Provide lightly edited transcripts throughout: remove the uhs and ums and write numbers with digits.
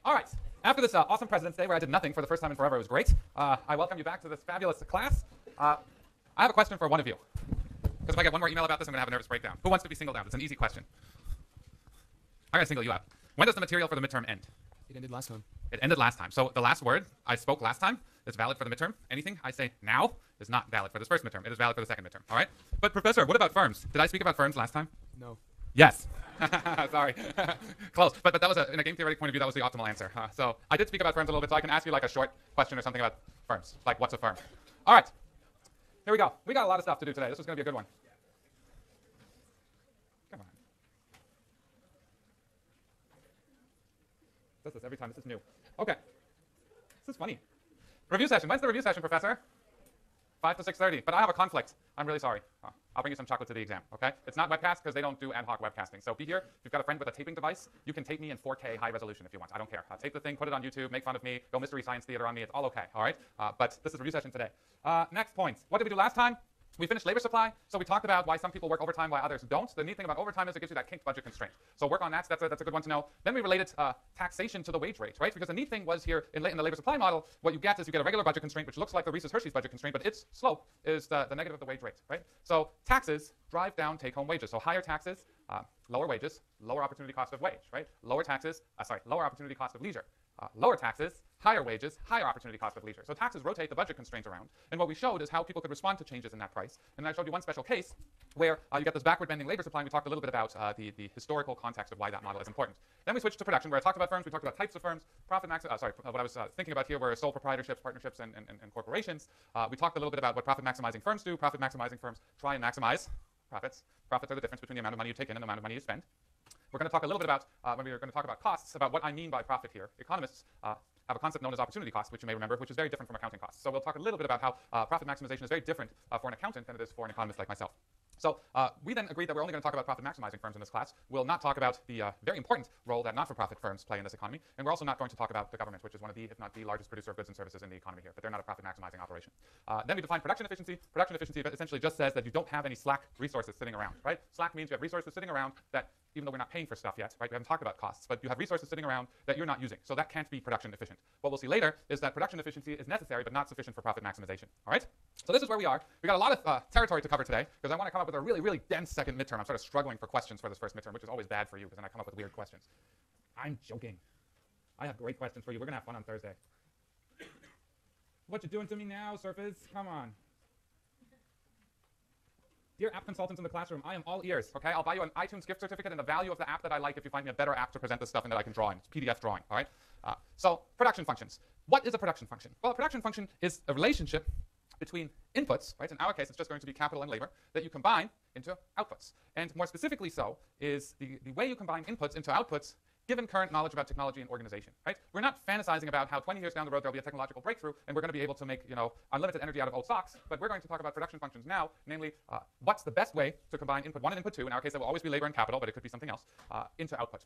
All right. After this awesome President's Day where I did nothing for the first time in forever, it was great. I welcome you back to this fabulous class. I have a question for one of you. Because if I get one more email about this, I'm going to have a nervous breakdown. Who wants to be singled out? It's an easy question. I'm going to single you out. When does the material for the midterm end? It ended last time. It ended last time. So the last word I spoke last time is valid for the midterm. Anything I say now is not valid for this first midterm. It is valid for the second midterm. All right? But Professor, what about firms? Did I speak about firms last time? No. Yes. Sorry. Close. But that was, in a game theoretic point of view, that was the optimal answer. So I did speak about firms a little bit, so I can ask you like a short question or something about firms. Like, what's a firm? All right. Here we go. We got a lot of stuff to do today. This was going to be a good one. Come on. Does this every time. This is new. Okay. This is funny. Review session. When's the review session, Professor? 5 to 6:30. But I have a conflict. I'm really sorry. I'll bring you some chocolate to the exam, okay? It's not webcast because they don't do ad hoc webcasting. So be here. If you've got a friend with a taping device, you can tape me in 4K high resolution if you want. I don't care. Tape the thing, put it on YouTube, make fun of me, go Mystery Science Theater on me. It's all okay, all right? But this is review session today. Next points. What did we do last time? We finished labor supply, so we talked about why some people work overtime, why others don't. The neat thing about overtime is it gives you that kinked budget constraint. So work on that. That's a good one to know. Then we related taxation to the wage rate, right? Because the neat thing was here in the labor supply model, what you get is you get a regular budget constraint, which looks like the Reese's-Hershey's budget constraint, but its slope is the negative of the wage rate, right? So taxes drive down take-home wages. So higher taxes, lower wages, lower opportunity cost of wage, right? Lower taxes, lower opportunity cost of leisure. Lower taxes, higher wages, higher opportunity cost of leisure. So taxes rotate the budget constraint around. And what we showed is how people could respond to changes in that price. And I showed you one special case where you get this backward-bending labor supply, and we talked a little bit about the historical context of why that model is important. Then we switched to production, where I talked about firms, we talked about types of firms, what I was thinking about here were sole proprietorships, partnerships, and corporations. We talked a little bit about what profit-maximizing firms do. Profit-maximizing firms try and maximize profits. Profits are the difference between the amount of money you take in and the amount of money you spend. We're going to talk a little bit about, when we're going to talk about costs, about what I mean by profit here. Economists have a concept known as opportunity cost, which you may remember, which is very different from accounting costs. So we'll talk a little bit about how profit maximization is very different for an accountant than it is for an economist like myself. So we then agreed that we're only going to talk about profit-maximizing firms in this class. We'll not talk about the very important role that not-for-profit firms play in this economy, and we're also not going to talk about the government, which is one of the, if not the largest producer of goods and services in the economy here, but they're not a profit-maximizing operation. Then we define production efficiency. Production efficiency essentially just says that you don't have any slack resources sitting around, right? Slack means you have resources sitting around that, even though we're not paying for stuff yet, right? We haven't talked about costs, but you have resources sitting around that you're not using. So that can't be production efficient. What we'll see later is that production efficiency is necessary but not sufficient for profit maximization, all right? So this is where we are. We got a lot of territory to cover today because I want to come up with a really, really dense second midterm. I'm sort of struggling for questions for this first midterm, which is always bad for you because then I come up with weird questions. I'm joking. I have great questions for you. We're going to have fun on Thursday. What you doing to me now, Surface? Come on. Dear app consultants in the classroom, I am all ears, okay? I'll buy you an iTunes gift certificate and the value of the app that I like if you find me a better app to present this stuff in that I can draw in. It's PDF drawing, all right? So production functions. What is a production function? Well, a production function is a relationship between inputs, right? In our case, it's just going to be capital and labor that you combine into outputs. And more specifically so is the way you combine inputs into outputs given current knowledge about technology and organization, right? We're not fantasizing about how 20 years down the road there'll be a technological breakthrough and we're going to be able to make, unlimited energy out of old socks, but we're going to talk about production functions now, namely what's the best way to combine input 1 and input 2, in our case it will always be labor and capital, but it could be something else, into output.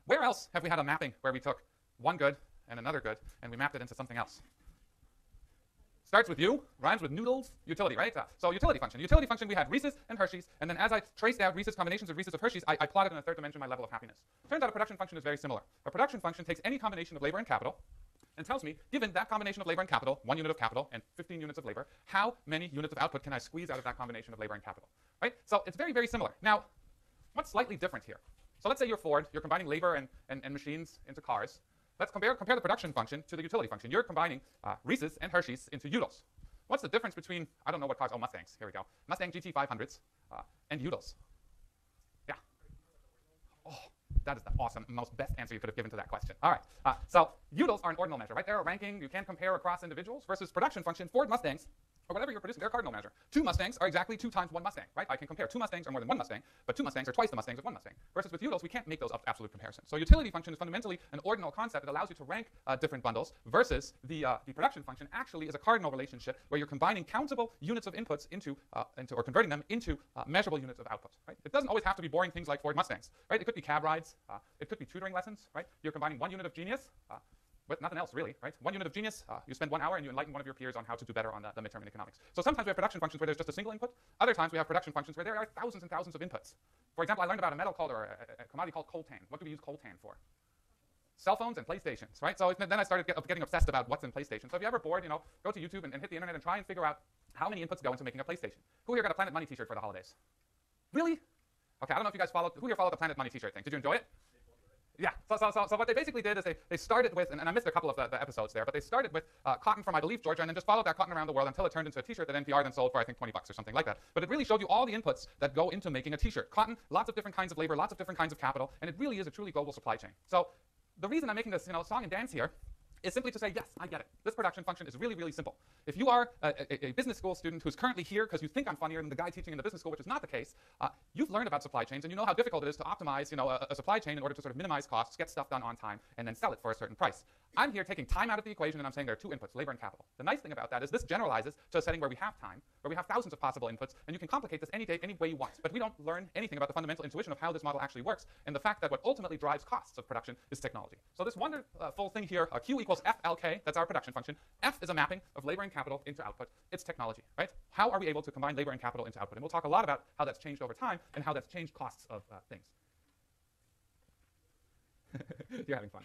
Where else have we had a mapping where we took one good and another good and we mapped it into something else? Starts with U, rhymes with noodles, utility, right? So utility function. Utility function, we had Reese's and Hershey's, and then as I traced out Reese's combinations of Reese's of Hershey's, I plotted in a third dimension my level of happiness. Turns out a production function is very similar. A production function takes any combination of labor and capital and tells me, given that combination of labor and capital, 1 unit of capital and 15 units of labor, how many units of output can I squeeze out of that combination of labor and capital, right? So it's very, very similar. Now, what's slightly different here? So let's say you're Ford, you're combining labor and machines into cars. Let's compare the production function to the utility function. You're combining Reese's and Hershey's into Udals. What's the difference between, I don't know what cars, oh, Mustangs, here we go. Mustang GT500s and Udals. Yeah. Oh, that is the awesome, most best answer you could have given to that question. All right, so Udals are an ordinal measure, right? They're a ranking you can't compare across individuals versus production function, Ford Mustangs, or whatever you're producing, they're a cardinal measure. 2 Mustangs are exactly 2 times 1 Mustang, right? I can compare 2 Mustangs are more than 1 Mustang, but 2 Mustangs are twice the Mustangs of 1 Mustang. Versus with Udals, we can't make those absolute comparisons. So utility function is fundamentally an ordinal concept that allows you to rank different bundles versus the production function actually is a cardinal relationship where you're combining countable units of inputs into or converting them into measurable units of output, right? It doesn't always have to be boring things like Ford Mustangs, right? It could be cab rides, it could be tutoring lessons, right? You're combining 1 unit of genius with nothing else, really, right? 1 unit of genius, you spend 1 hour and you enlighten one of your peers on how to do better on the midterm in economics. So sometimes we have production functions where there's just a single input. Other times we have production functions where there are thousands and thousands of inputs. For example, I learned about a metal called, or a commodity called coltan. What do we use coltan for? cell phones and PlayStations, right? So then I started getting obsessed about what's in PlayStation. So if you're ever bored, go to YouTube and hit the internet and try and figure out how many inputs go into making a PlayStation. Who here got a Planet Money t-shirt for the holidays? Really? Okay, I don't know if you guys who here followed the Planet Money t-shirt thing. Did you enjoy it? Yeah, so what they basically did is they started with, and I missed a couple of the episodes there, but they started with cotton from, I believe, Georgia, and then just followed that cotton around the world until it turned into a t-shirt that NPR then sold for, I think, $20 or something like that. But it really showed you all the inputs that go into making a t-shirt. Cotton, lots of different kinds of labor, lots of different kinds of capital, and it really is a truly global supply chain. So the reason I'm making this song and dance here is simply to say, yes, I get it. This production function is really, really simple. If you are a business school student who's currently here because you think I'm funnier than the guy teaching in the business school, which is not the case, you've learned about supply chains and you know how difficult it is to optimize a supply chain in order to sort of minimize costs, get stuff done on time, and then sell it for a certain price. I'm here taking time out of the equation, and I'm saying there are two inputs, labor and capital. The nice thing about that is this generalizes to a setting where we have time, where we have thousands of possible inputs, and you can complicate this any day, any way you want. But we don't learn anything about the fundamental intuition of how this model actually works, and the fact that what ultimately drives costs of production is technology. So this wonderful thing here, Q equals FLK, that's our production function. F is a mapping of labor and capital into output. It's technology, right? How are we able to combine labor and capital into output? And we'll talk a lot about how that's changed over time and how that's changed costs of things. You're having fun.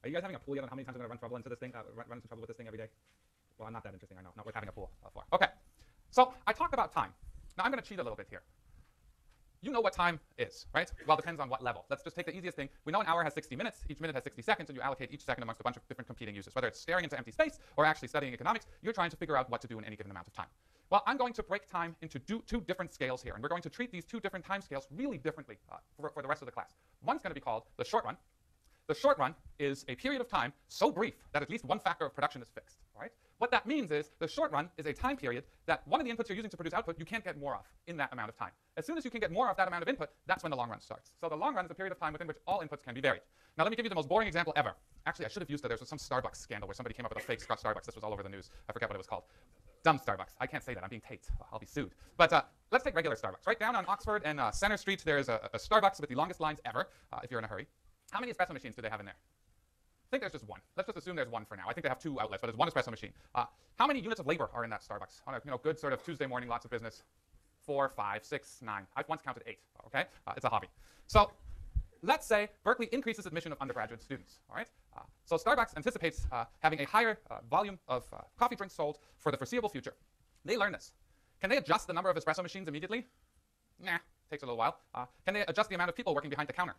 Are you guys having a pool yet on how many times I'm going to run into this thing, run into trouble with this thing every day? Well, I'm not that interesting, I know. Not worth having a pool for. Okay, so I talked about time. Now I'm going to cheat a little bit here. You know what time is, right? Well, it depends on what level. Let's just take the easiest thing. We know an hour has 60 minutes. Each minute has 60 seconds, and you allocate each second amongst a bunch of different competing uses. Whether it's staring into empty space or actually studying economics, you're trying to figure out what to do in any given amount of time. Well, I'm going to break time into two different scales here, and we're going to treat these two different time scales really differently for the rest of the class. One's going to be called the short run. The short run is a period of time so brief that at least one factor of production is fixed. Right? What that means is the short run is a time period that one of the inputs you're using to produce output you can't get more of in that amount of time. As soon as you can get more of that amount of input, that's when the long run starts. So the long run is a period of time within which all inputs can be varied. Now let me give you the most boring example ever. Actually, I should have used that. There was some Starbucks scandal where somebody came up with a fake Starbucks. This was all over the news. I forget what it was called. Dumb Starbucks. I can't say that. I'm being taped. I'll be sued. But let's take regular Starbucks. Right down on Oxford and Center Street, there's a Starbucks with the longest lines ever, if you're in a hurry. How many espresso machines do they have in there? I think there's just one. Let's just assume there's one for now. I think they have two outlets, but it's one espresso machine. How many units of labor are in that Starbucks? On a good sort of Tuesday morning, lots of business. 4, 5, 6, 9. I've once counted 8. Okay, it's a hobby. So let's say Berkeley increases admission of undergraduate students. All right. So Starbucks anticipates having a higher volume of coffee drinks sold for the foreseeable future. They learn this. Can they adjust the number of espresso machines immediately? Nah, takes a little while. Can they adjust the amount of people working behind the counter?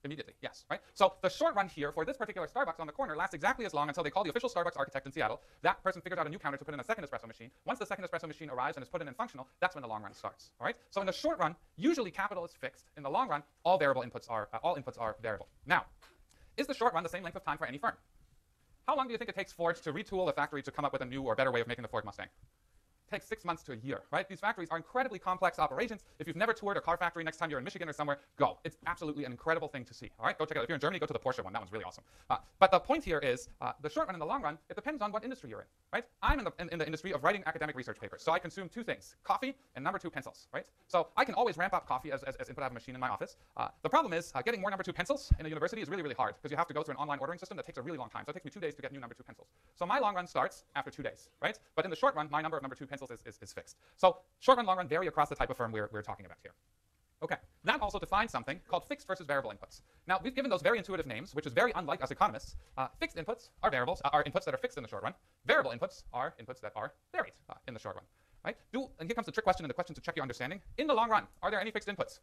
Immediately, yes, right? So the short run here for this particular Starbucks on the corner lasts exactly as long until they call the official Starbucks architect in Seattle. That person figures out a new counter to put in a second espresso machine. Once the second espresso machine arrives and is put in and functional, that's when the long run starts, all right? So in the short run, usually capital is fixed. In the long run, all inputs are variable. Now, is the short run the same length of time for any firm? How long do you think it takes Ford to retool a factory to come up with a new or better way of making the Ford Mustang? Takes 6 months to a year, right? These factories are incredibly complex operations. If you've never toured a car factory, next time you're in Michigan or somewhere, go. It's absolutely an incredible thing to see, all right? Go check it out. If you're in Germany, go to the Porsche one. That one's really awesome. But the point here is the short run and the long run, it depends on what industry you're in, right? I'm in the industry of writing academic research papers, so I consume two things, coffee and number 2 pencils, right? So I can always ramp up coffee as input. I have a machine in my office. The problem is getting more number 2 pencils in a university is really, really hard because you have to go through an online ordering system that takes a really long time. So it takes me 2 days to get new number 2 pencils. So my long run starts after 2 days, right? But in the short run, my number of number 2 pencils is fixed. So short run, long run vary across the type of firm we're talking about here. Okay, that also defines something called fixed versus variable inputs. Now, we've given those very intuitive names, which is very unlike us economists. Fixed inputs are are inputs that are fixed in the short run. Variable inputs are inputs that are varied in the short run. Right? And here comes the trick question and the question to check your understanding. In the long run, are there any fixed inputs?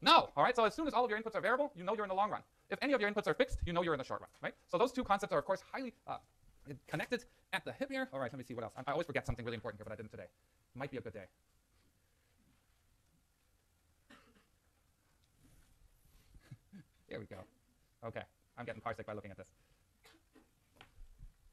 No. All right. So as soon as all of your inputs are variable, you know you're in the long run. If any of your inputs are fixed, you know you're in the short run. Right? So those two concepts are, of course, highly connected at the hip here. All right. Let me see what else. I always forget something really important here, but I didn't today. Might be a good day. Here we go. Okay, I'm getting car sick by looking at this.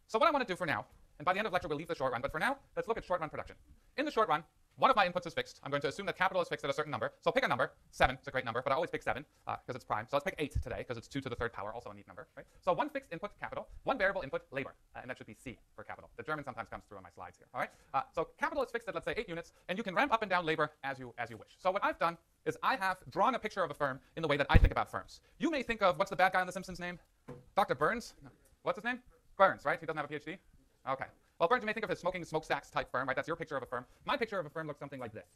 So what I want to do for now, and by the end of the lecture we'll leave the short run, but for now, let's look at short run production. In the short run, one of my inputs is fixed. I'm going to assume that capital is fixed at a certain number. So pick a number. 7 is a great number, but I always pick 7 because it's prime. So let's pick 8 today because it's 2 to the 3rd power, also a neat number. Right? So one fixed input, capital, one variable input, labor, and that should be C for capital. The German sometimes comes through on my slides here. All right? So capital is fixed at, let's say, 8 units, and you can ramp up and down labor as you wish. So what I've done is I have drawn a picture of a firm in the way that I think about firms. You may think of, what's the bad guy on The Simpsons name? Dr. Burns? No. What's his name? Burns, right? He doesn't have a PhD? Okay. Well, Burns, you may think of his smoking smokestacks type firm, right? That's your picture of a firm. My picture of a firm looks something like this.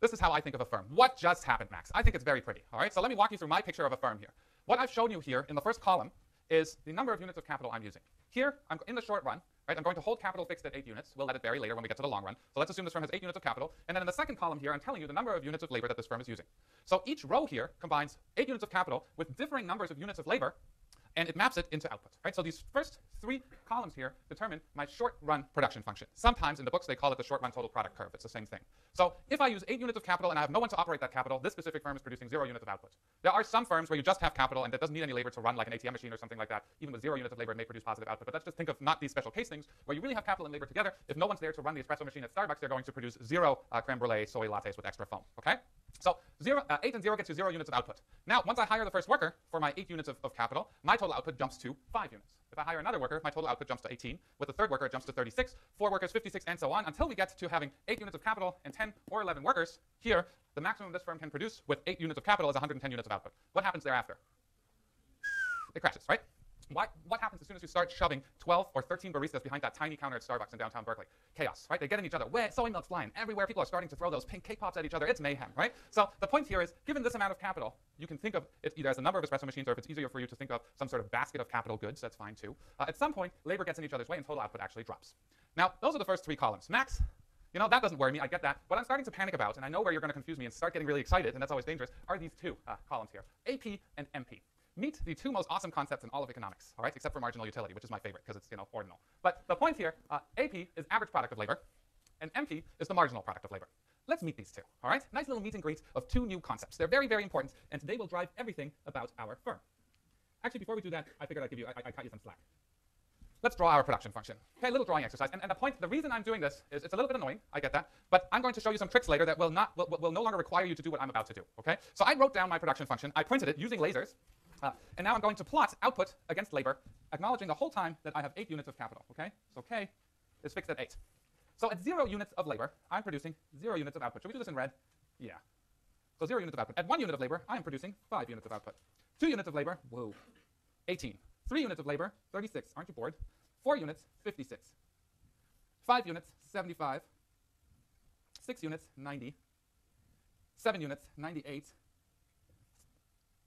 This is how I think of a firm. What just happened, Max? I think it's very pretty, all right? So let me walk you through my picture of a firm here. What I've shown you here in the first column is the number of units of capital I'm using. Here, in the short run, right, I'm going to hold capital fixed at 8 units. We'll let it vary later when we get to the long run. So let's assume this firm has 8 units of capital. And then in the second column here, I'm telling you the number of units of labor that this firm is using. So each row here combines 8 units of capital with differing numbers of units of labor, and it maps it into output, right? So these first 3 columns here determine my short-run production function. Sometimes in the books they call it the short-run total product curve. It's the same thing. So if I use 8 units of capital and I have no one to operate that capital, this specific firm is producing 0 units of output. There are some firms where you just have capital and that doesn't need any labor to run, like an ATM machine or something like that. Even with 0 units of labor, it may produce positive output. But let's just think of not these special case things where you really have capital and labor together. If no one's there to run the espresso machine at Starbucks, they're going to produce 0 creme brulee soy lattes with extra foam, okay? So 8 and 0 gets you 0 units of output. Now, once I hire the first worker for my 8 units of capital, my total output jumps to 5 units. If I hire another worker, my total output jumps to 18. With the third worker, it jumps to 36. 4 workers, 56, and so on, until we get to having 8 units of capital and 10 or 11 workers. Here, the maximum this firm can produce with 8 units of capital is 110 units of output. What happens thereafter? It crashes, right? What happens as soon as you start shoving 12 or 13 baristas behind that tiny counter at Starbucks in downtown Berkeley? Chaos, right? They get in each other. Soy milk's flying everywhere. People are starting to throw those pink cake pops at each other. It's mayhem, right? So the point here is, given this amount of capital, you can think of it either as a number of espresso machines, or if it's easier for you to think of some sort of basket of capital goods, that's fine too. At some point, labor gets in each other's way and total output actually drops. Now, those are the first 3 columns. Max, you know, that doesn't worry me. I get that. What I'm starting to panic about, and I know where you're going to confuse me and start getting really excited, and that's always dangerous, are these 2 columns here, AP and MP. Meet the 2 most awesome concepts in all of economics, all right, except for marginal utility, which is my favorite because it's, you know, ordinal. But the point here, AP is average product of labor, and MP is the marginal product of labor. Let's meet these 2, all right? Nice little meet and greet of 2 new concepts. They're very, very important, and they will drive everything about our firm. Actually, before we do that, I figured I cut you some slack. Let's draw our production function. Okay, a little drawing exercise. And the reason I'm doing this is it's a little bit annoying, I get that, but I'm going to show you some tricks later that will no longer require you to do what I'm about to do, okay? So I wrote down my production function. I printed it using lasers. And now I'm going to plot output against labor, acknowledging the whole time that I have 8 units of capital, okay? So K is fixed at 8. So at 0 units of labor, I'm producing 0 units of output. Should we do this in red? Yeah. So 0 units of output. At 1 unit of labor, I am producing 5 units of output. 2 units of labor, 18. 3 units of labor, 36. Aren't you bored? 4 units, 56. 5 units, 75. 6 units, 90. 7 units, 98.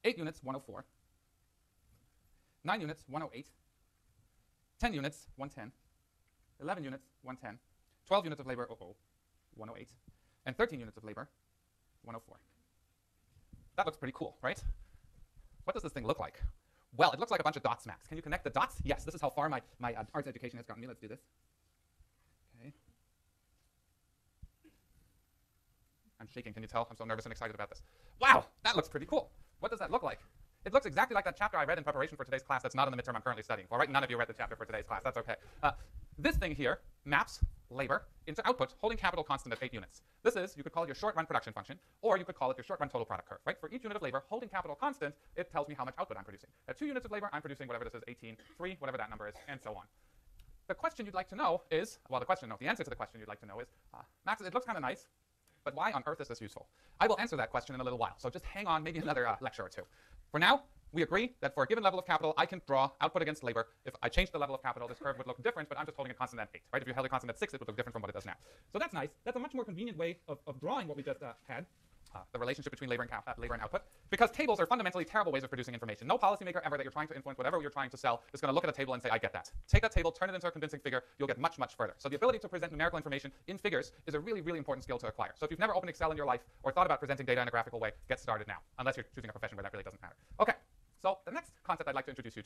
8 units, 104. 9 units, 108. 10 units, 110. 11 units, 110. 12 units of labor, 108. And 13 units of labor, 104. That looks pretty cool, right? What does this thing look like? Well, it looks like a bunch of dots, Max. Can you connect the dots? Yes, this is how far my arts education has gotten me. Let's do this. Okay. I'm shaking, can you tell? I'm so nervous and excited about this. Wow, that looks pretty cool. What does that look like? It looks exactly like that chapter I read in preparation for today's class that's not in the midterm I'm currently studying. All right, none of you read the chapter for today's class. That's okay. This thing here maps labor into output, holding capital constant at 8 units. This is, you could call it your short-run production function, or you could call it your short-run total product curve, right? For each unit of labor, holding capital constant, it tells me how much output I'm producing. At 2 units of labor, I'm producing whatever this is, 18, 3, whatever that number is, and so on. The question you'd like to know is, well, the answer to the question you'd like to know is, Max, it looks kind of nice, but why on earth is this useful? I will answer that question in a little while, so just hang on, maybe another lecture or 2. For now, we agree that for a given level of capital, I can draw output against labor. If I change the level of capital, this curve would look different, but I'm just holding it constant at 8, right? If you held it constant at 6, it would look different from what it does now. So that's nice. That's a much more convenient way of drawing what we just had, the relationship between labor and output, because tables are fundamentally terrible ways of producing information. No policymaker ever that you're trying to influence, whatever you're trying to sell, is going to look at a table and say, I get that. Take that table, turn it into a convincing figure, you'll get much, much further. So the ability to present numerical information in figures is a really, really important skill to acquire. So if you've never opened Excel in your life or thought about presenting data in a graphical way, get started now, unless you're choosing a profession where that really doesn't matter. Okay. So the next concept I'd like to introduce you